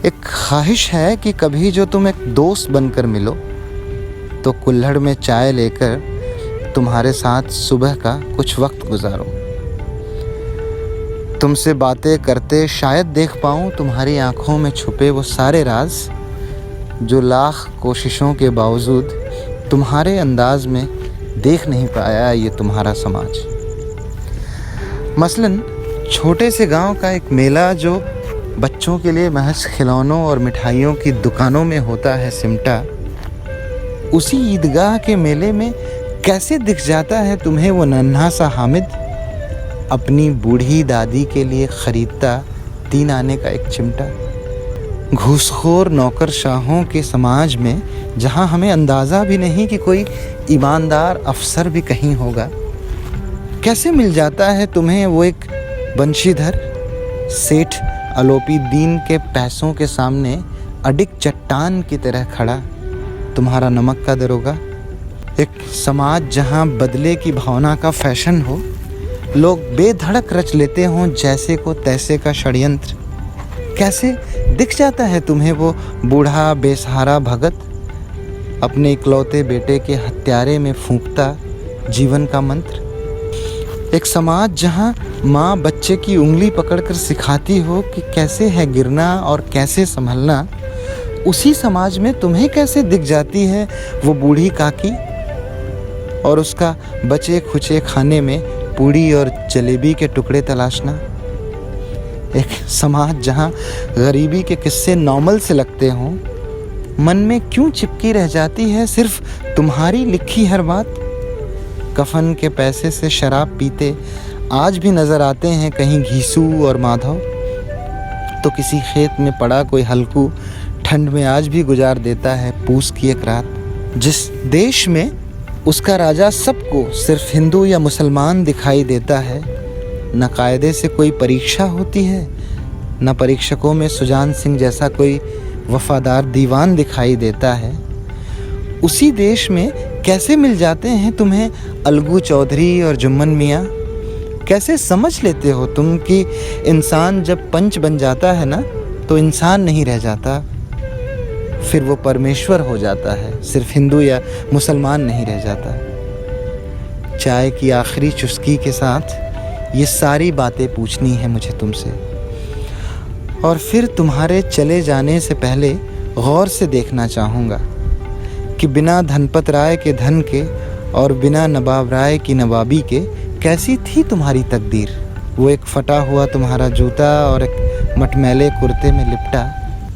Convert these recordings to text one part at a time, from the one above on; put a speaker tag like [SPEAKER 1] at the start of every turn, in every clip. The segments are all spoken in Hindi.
[SPEAKER 1] एक ख्वाहिश है कि कभी जो तुम एक दोस्त बनकर मिलो तो कुल्हड़ में चाय लेकर तुम्हारे साथ सुबह का कुछ वक्त गुजारूं। तुमसे बातें करते शायद देख पाऊं तुम्हारी आंखों में छुपे वो सारे राज जो लाख कोशिशों के बावजूद तुम्हारे अंदाज में देख नहीं पाया ये तुम्हारा समाज। मसलन छोटे से गांव का एक मेला जो बच्चों के लिए महज खिलौनों और मिठाइयों की दुकानों में होता है सिमटा, उसी ईदगाह के मेले में कैसे दिख जाता है तुम्हें वो नन्हा सा हामिद अपनी बूढ़ी दादी के लिए खरीदता 3 आने का एक चिमटा। घूसखोर नौकरशाहों के समाज में जहां हमें अंदाज़ा भी नहीं कि कोई ईमानदार अफसर भी कहीं होगा, कैसे मिल जाता है तुम्हें वो एक बंशीधर सेठ आलोपी दीन के पैसों के सामने अडिग चट्टान की तरह खड़ा तुम्हारा नमक का दरोगा। एक समाज जहां बदले की भावना का फैशन हो, लोग बेधड़क रच लेते हों जैसे को तैसे का षड्यंत्र, कैसे दिख जाता है तुम्हें वो बूढ़ा बेसहारा भगत अपने इकलौते बेटे के हत्यारे में फूंकता जीवन का मंत्र। एक समाज जहां माँ बच्चे की उंगली पकड़कर सिखाती हो कि कैसे है गिरना और कैसे संभलना, उसी समाज में तुम्हें कैसे दिख जाती है वो बूढ़ी काकी और उसका बचे खुचे खाने में पूड़ी और जलेबी के टुकड़े तलाशना। एक समाज जहां गरीबी के किस्से नॉर्मल से लगते हों, मन में क्यों चिपकी रह जाती है सिर्फ तुम्हारी लिखी हर बात। कफन के पैसे से शराब पीते आज भी नज़र आते हैं कहीं घीसू और माधव, तो किसी खेत में पड़ा कोई हल्कू ठंड में आज भी गुजार देता है पूस की एक रात। जिस देश में उसका राजा सबको सिर्फ हिंदू या मुसलमान दिखाई देता है, न कायदे से कोई परीक्षा होती है, न परीक्षकों में सुजान सिंह जैसा कोई वफादार दीवान दिखाई देता है, उसी देश में कैसे मिल जाते हैं तुम्हें अलगू चौधरी और जुम्मन मियाँ। कैसे समझ लेते हो तुम कि इंसान जब पंच बन जाता है ना तो इंसान नहीं रह जाता, फिर वो परमेश्वर हो जाता है, सिर्फ हिंदू या मुसलमान नहीं रह जाता। चाय की आखिरी चुस्की के साथ ये सारी बातें पूछनी है मुझे तुमसे, और फिर तुम्हारे चले जाने से पहले गौर से देखना चाहूँगा कि बिना धनपत राय के धन के और बिना नवाब राय की नवाबी के कैसी थी तुम्हारी तकदीर। वो एक फटा हुआ तुम्हारा जूता और एक मटमैले कुर्ते में लिपटा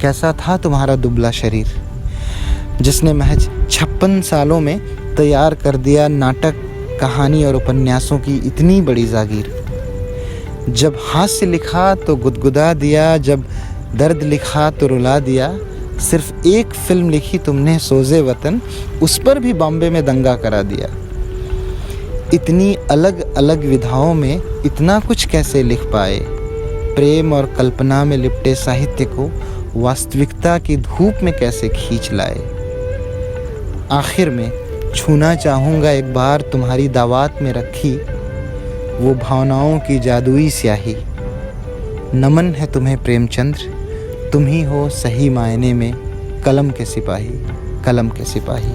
[SPEAKER 1] कैसा था तुम्हारा दुबला शरीर, जिसने महज 56 सालों में तैयार कर दिया नाटक, कहानी और उपन्यासों की इतनी बड़ी जागीर। जब हास्य लिखा तो गुदगुदा दिया, जब दर्द लिखा तो रुला दिया। सिर्फ एक फिल्म लिखी तुमने सोज़े वतन, उस पर भी बॉम्बे में दंगा करा दिया। इतनी अलग अलग विधाओं में इतना कुछ कैसे लिख पाए। प्रेम और कल्पना में लिपटे साहित्य को वास्तविकता की धूप में कैसे खींच लाए। आखिर में छूना चाहूँगा एक बार तुम्हारी दावत में रखी वो भावनाओं की जादुई स्याही। नमन है तुम्हें प्रेमचंद्र, तुम ही हो सही मायने में कलम के सिपाही, कलम के सिपाही।